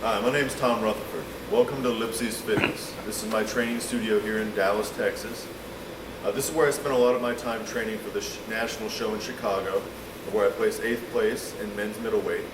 Hi, my name is Tom Rutherford. Welcome to Lipsy's Fitness. This is my training studio here in Dallas, Texas. This is where I spend a lot of my time training for the national show in Chicago, where I placed 8th place in men's middleweight.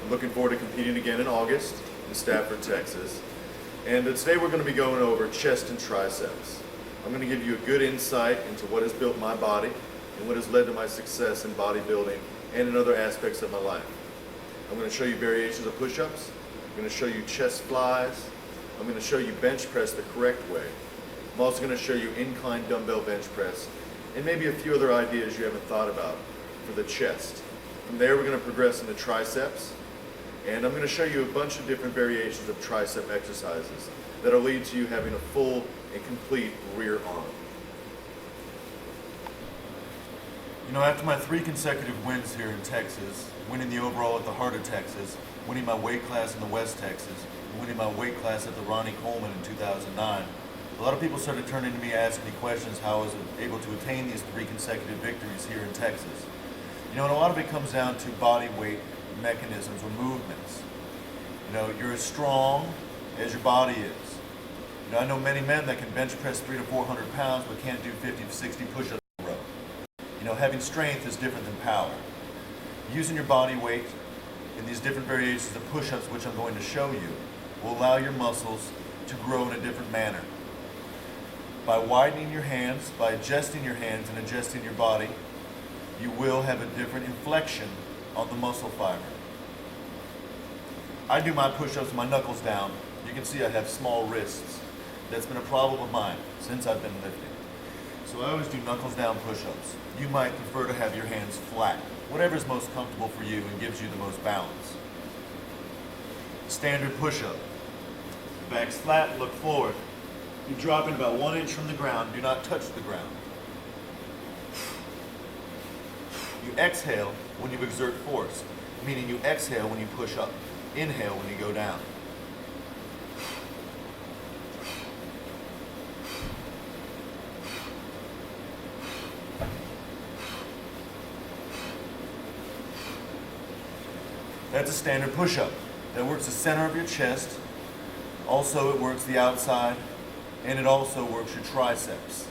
I'm looking forward to competing again in August in Stafford, Texas. And today we're going to be going over chest and triceps. I'm going to give you a good insight into what has built my body and what has led to my success in bodybuilding and in other aspects of my life. I'm going to show you variations of push-ups. I'm going to show you chest flies. I'm going to show you bench press the correct way. I'm also going to show you incline dumbbell bench press and maybe a few other ideas you haven't thought about for the chest. From there we're going to progress into triceps, and I'm going to show you a bunch of different variations of tricep exercises that'll lead to you having a full and complete rear arm. You know, after my 3 consecutive wins here in Texas, winning the overall at the heart of Texas, winning my weight class in the West Texas, and winning my weight class at the Ronnie Coleman in 2009, a lot of people started turning to me asking me questions how I was able to attain these 3 consecutive victories here in Texas. You know, and a lot of it comes down to body weight mechanisms or movements. You know, you're as strong as your body is. You know, I know many men that can bench press 300 to 400 pounds but can't do 50 to 60 push-ups in a row. You know, having strength is different than power. Using your body weight in these different variations of push-ups, which I'm going to show you, will allow your muscles to grow in a different manner. By widening your hands, by adjusting your hands and adjusting your body, you will have a different inflection on the muscle fiber. I do my push-ups with my knuckles down. You can see I have small wrists. That's been a problem of mine since I've been lifting. So I always do knuckles down push-ups. You might prefer to have your hands flat, whatever is most comfortable for you and gives you the most balance. Standard push-up. Back's flat, look forward. You drop in about 1 inch from the ground, do not touch the ground. You exhale when you exert force, meaning you exhale when you push up. Inhale when you go down. That's a standard push-up. That works the center of your chest. Also, it works the outside, and it also works your triceps.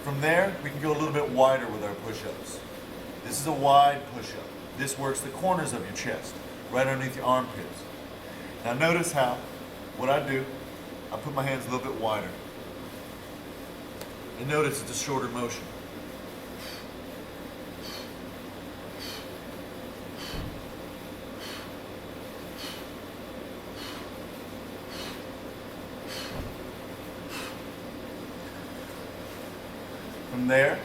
From there, we can go a little bit wider with our push-ups. This is a wide push-up. This works the corners of your chest, right underneath your armpits. Now notice how, what I do, I put my hands a little bit wider. And notice it's a shorter motion. From there,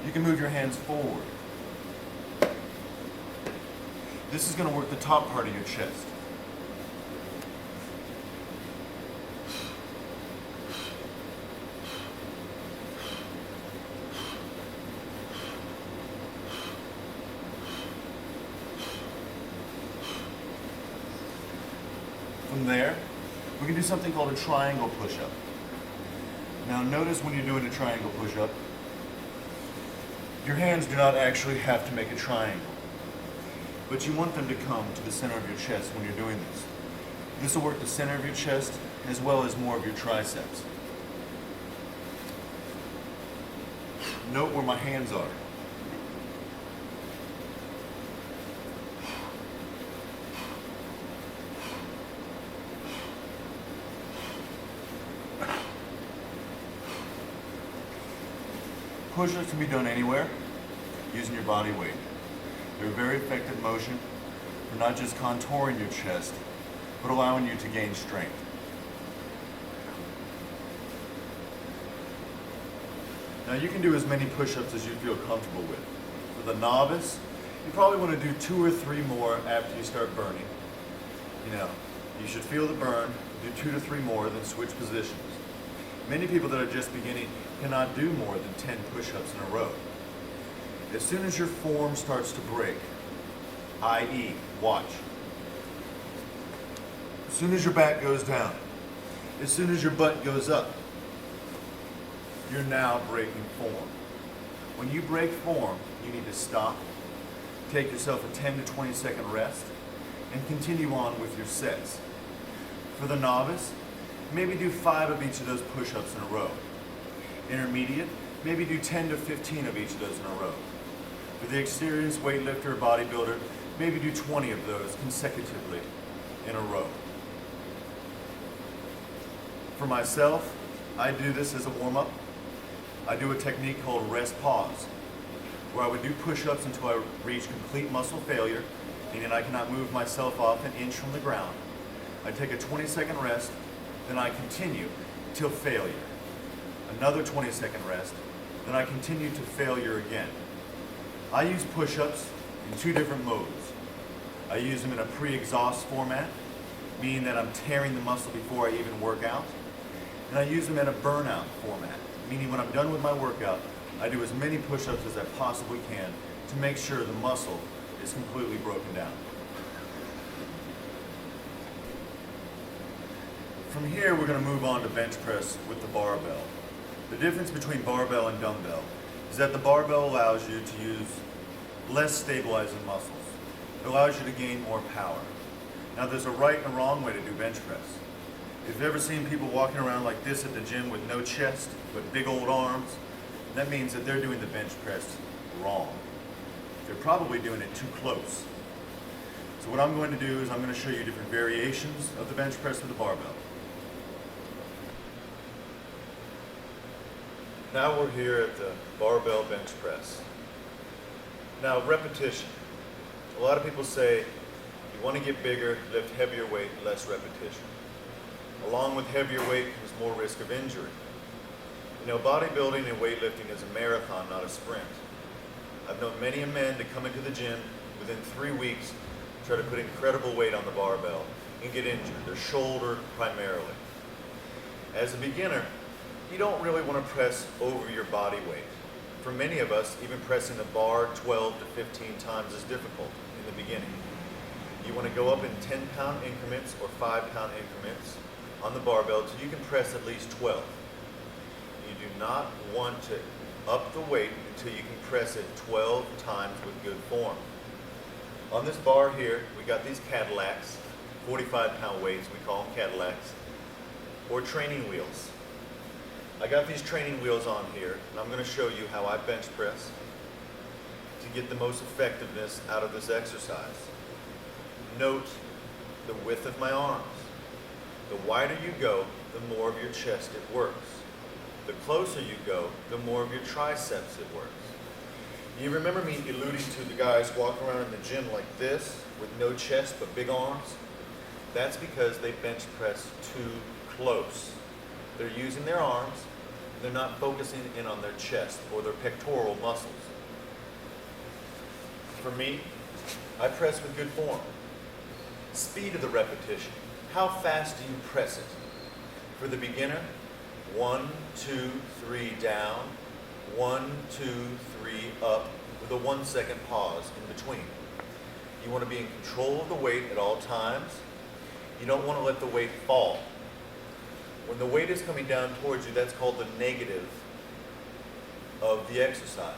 you can move your hands forward. This is going to work the top part of your chest. From there, we can do something called a triangle push-up. Now notice when you're doing a triangle push-up, your hands do not actually have to make a triangle, but you want them to come to the center of your chest when you're doing this. This will work the center of your chest as well as more of your triceps. Note where my hands are. Push-ups can be done anywhere using your body weight. They're a very effective motion for not just contouring your chest, but allowing you to gain strength. Now you can do as many push-ups as you feel comfortable with. For the novice, you probably want to do 2 or 3 more after you start burning. You know, you should feel the burn, do 2 to 3 more, then switch positions. Many people that are just beginning cannot do more than 10 push-ups in a row. As soon as your form starts to break, i.e., watch. As soon as your back goes down, as soon as your butt goes up, you're now breaking form. When you break form, you need to stop, take yourself a 10 to 20 second rest, and continue on with your sets. For the novice, maybe do 5 of each of those push-ups in a row. Intermediate, maybe do 10 to 15 of each of those in a row. For the experienced weightlifter or bodybuilder, maybe do 20 of those consecutively in a row. For myself, I do this as a warm-up. I do a technique called rest pause, where I would do push-ups until I reach complete muscle failure, meaning I cannot move myself off an inch from the ground. I take a 20-second rest, then I continue till failure. Another 20-second rest, then I continue to failure again. I use push-ups in 2 different modes. I use them in a pre-exhaust format, meaning that I'm tearing the muscle before I even work out. And I use them in a burnout format, meaning when I'm done with my workout, I do as many push-ups as I possibly can to make sure the muscle is completely broken down. From here, we're going to move on to bench press with the barbell. The difference between barbell and dumbbell is that the barbell allows you to use less stabilizing muscles. It allows you to gain more power. Now, there's a right and a wrong way to do bench press. If you've ever seen people walking around like this at the gym with no chest, but big old arms, that means that they're doing the bench press wrong. They're probably doing it too close. So what I'm going to do is I'm going to show you different variations of the bench press with the barbell. Now we're here at the barbell bench press. Now, repetition. A lot of people say you want to get bigger, lift heavier weight, less repetition. Along with heavier weight comes more risk of injury. You know, bodybuilding and weightlifting is a marathon, not a sprint. I've known many men to come into the gym within 3 weeks, try to put incredible weight on the barbell and get injured, their shoulder primarily. As a beginner, you don't really want to press over your body weight. For many of us, even pressing the bar 12 to 15 times is difficult in the beginning. You want to go up in 10-pound increments or 5-pound increments on the barbell till you can press at least 12. You do not want to up the weight until you can press it 12 times with good form. On this bar here, we got these Cadillacs, 45-pound weights, we call them Cadillacs, or training wheels. I got these training wheels on here, and I'm going to show you how I bench press to get the most effectiveness out of this exercise. Note the width of my arms. The wider you go, the more of your chest it works. The closer you go, the more of your triceps it works. You remember me alluding to the guys walking around in the gym like this, with no chest but big arms? That's because they bench press too close. They're using their arms, they're not focusing in on their chest or their pectoral muscles. For me, I press with good form. Speed of the repetition. How fast do you press it? For the beginner, 1, 2, 3 down, 1, 2, 3 up, with a 1-second pause in between. You want to be in control of the weight at all times. You don't want to let the weight fall. When the weight is coming down towards you, that's called the negative of the exercise.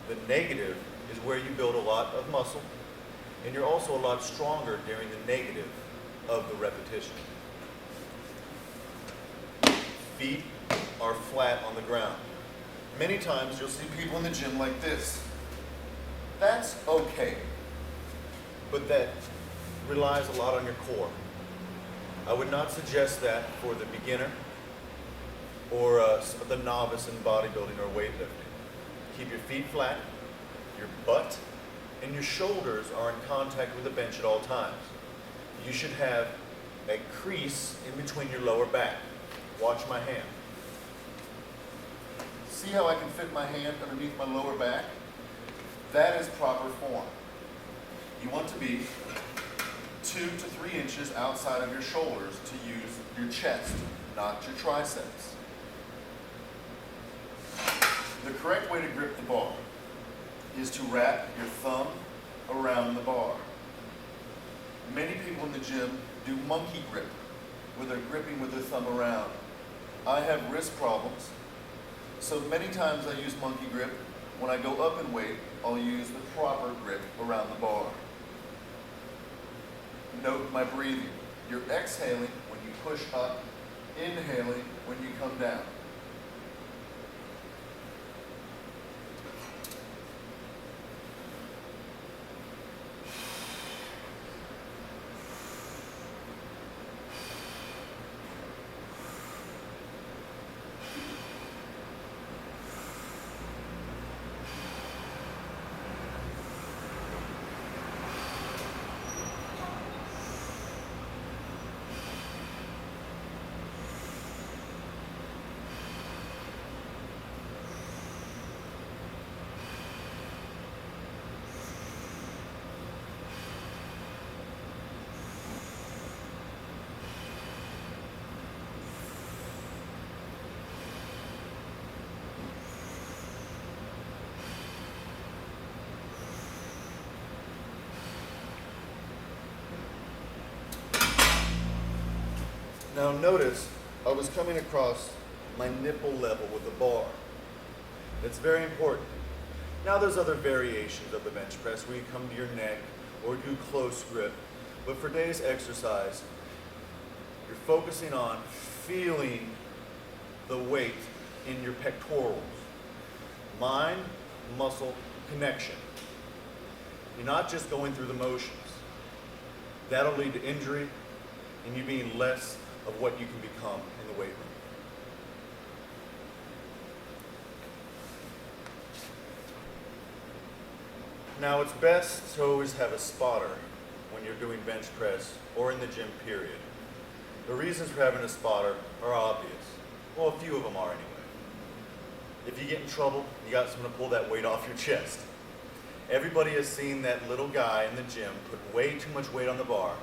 The negative is where you build a lot of muscle, and you're also a lot stronger during the negative of the repetition. Feet are flat on the ground. Many times you'll see people in the gym like this. That's okay, but that relies a lot on your core. I would not suggest that for the beginner or the novice in bodybuilding or weightlifting. Keep your feet flat, your butt and your shoulders are in contact with the bench at all times. You should have a crease in between your lower back. Watch my hand. See how I can fit my hand underneath my lower back? That is proper form. You want to be 2 to 3 inches outside of your shoulders to use your chest, not your triceps. The correct way to grip the bar is to wrap your thumb around the bar. Many people in the gym do monkey grip, where they're gripping with their thumb around. I have wrist problems, so many times I use monkey grip. When I go up in weight, I'll use the proper grip around the bar. note my breathing. You're exhaling when you push up, inhaling when you come down. Now notice, I was coming across my nipple level with the bar. It's very important. Now there's other variations of the bench press where you come to your neck or do close grip. But for today's exercise, you're focusing on feeling the weight in your pectorals. Mind-muscle connection. You're not just going through the motions. That'll lead to injury and you being less of what you can become in the weight room. Now it's best to always have a spotter when you're doing bench press or in the gym period. The reasons for having a spotter are obvious. Well, a few of them are anyway. If you get in trouble, you got someone to pull that weight off your chest. Everybody has seen that little guy in the gym put way too much weight on the bar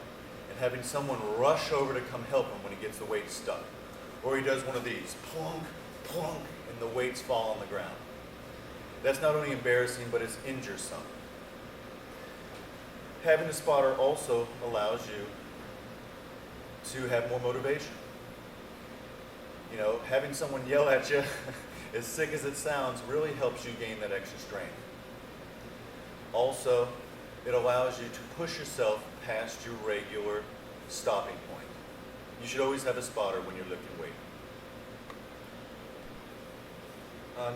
and having someone rush over to come help him when he gets the weight stuck. Or he does one of these, plunk, plunk, and the weights fall on the ground. That's not only embarrassing, but it's injuresome. Having a spotter also allows you to have more motivation. You know, having someone yell at you, as sick as it sounds, really helps you gain that extra strength. Also, it allows you to push yourself past your regular stopping point. You should always have a spotter when you're lifting weight.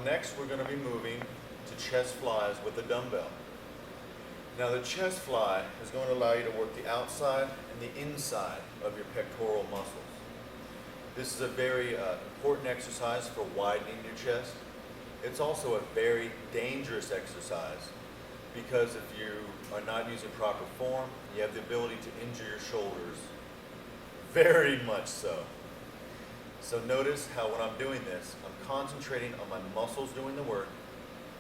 Next, we're going to be moving to chest flies with the dumbbell. Now, the chest fly is going to allow you to work the outside and the inside of your pectoral muscles. This is a very important exercise for widening your chest. It's also a very dangerous exercise because if you are not using proper form, you have the ability to injure your shoulders, very much so. So notice how when I'm doing this, I'm concentrating on my muscles doing the work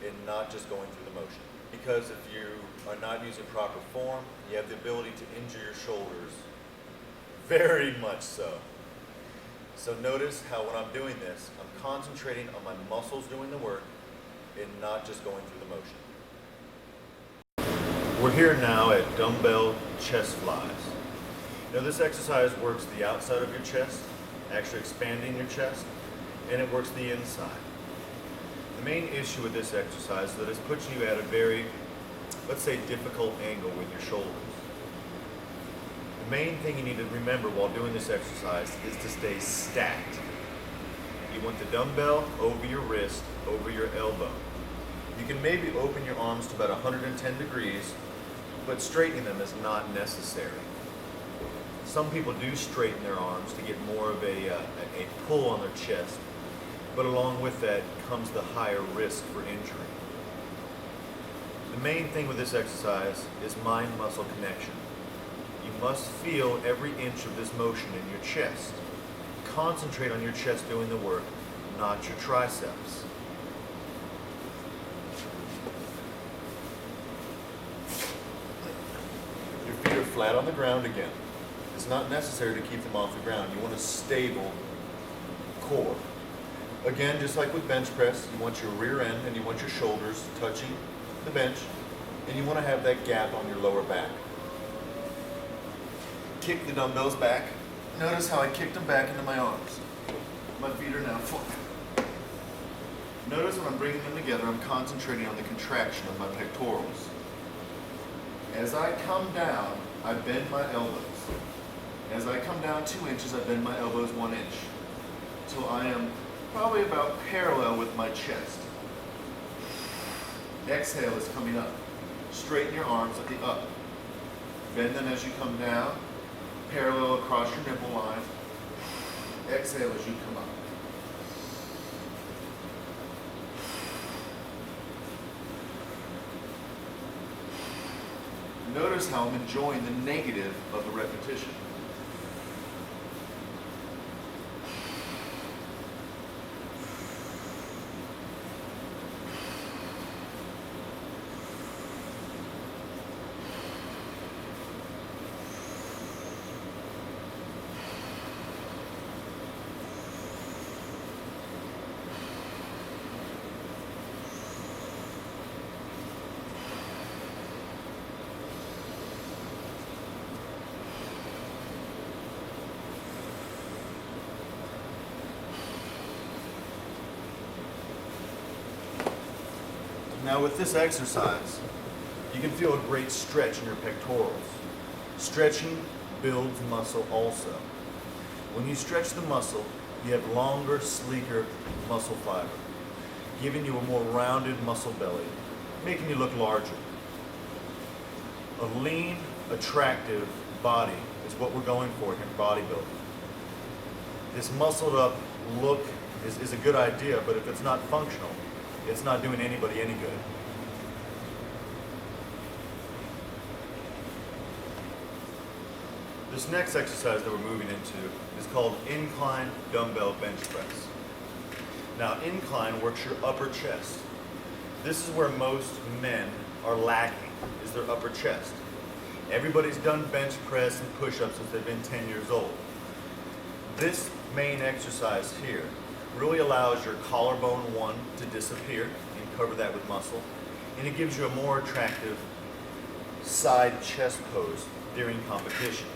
and not just going through the motion. Because if you are not using proper form, you have the ability to injure your shoulders, very much so. So notice how when I'm doing this, I'm concentrating on my muscles doing the work and not just going through the motion. We're here now at dumbbell chest flies. Now this exercise works the outside of your chest, actually expanding your chest, and it works the inside. The main issue with this exercise is that it puts you at a very, let's say, difficult angle with your shoulders. The main thing you need to remember while doing this exercise is to stay stacked. You want the dumbbell over your wrist, over your elbow. You can maybe open your arms to about 110 degrees, but straightening them is not necessary. Some people do straighten their arms to get more of a pull on their chest, but along with that comes the higher risk for injury. The main thing with this exercise is mind-muscle connection. You must feel every inch of this motion in your chest. Concentrate on your chest doing the work, not your triceps. Your feet are flat on the ground again. It's not necessary to keep them off the ground. You want a stable core. Again, just like with bench press, you want your rear end and you want your shoulders touching the bench, and you want to have that gap on your lower back. Kick the dumbbells back. Notice how I kicked them back into my arms. My feet are now flat. Notice when I'm bringing them together, I'm concentrating on the contraction of my pectorals. As I come down, I bend my elbows. As I come down 2 inches, I bend my elbows 1 inch till I am probably about parallel with my chest. Exhale is coming up. Straighten your arms at the up. Bend them as you come down, parallel across your nipple line. Exhale as you come up. Notice how I'm enjoying the negative of the repetition. Now with this exercise, you can feel a great stretch in your pectorals. Stretching builds muscle also. When you stretch the muscle, you have longer, sleeker muscle fiber, giving you a more rounded muscle belly, making you look larger. A lean, attractive body is what we're going for here in bodybuilding. This muscled up look is a good idea, but if it's not functional, it's not doing anybody any good. This next exercise that we're moving into is called Incline Dumbbell Bench Press. Now, incline works your upper chest. This is where most men are lacking, is their upper chest. Everybody's done bench press and push-ups since they've been 10 years old. This main exercise here really allows your collarbone one to disappear and cover that with muscle, and it gives you a more attractive side chest pose during competition.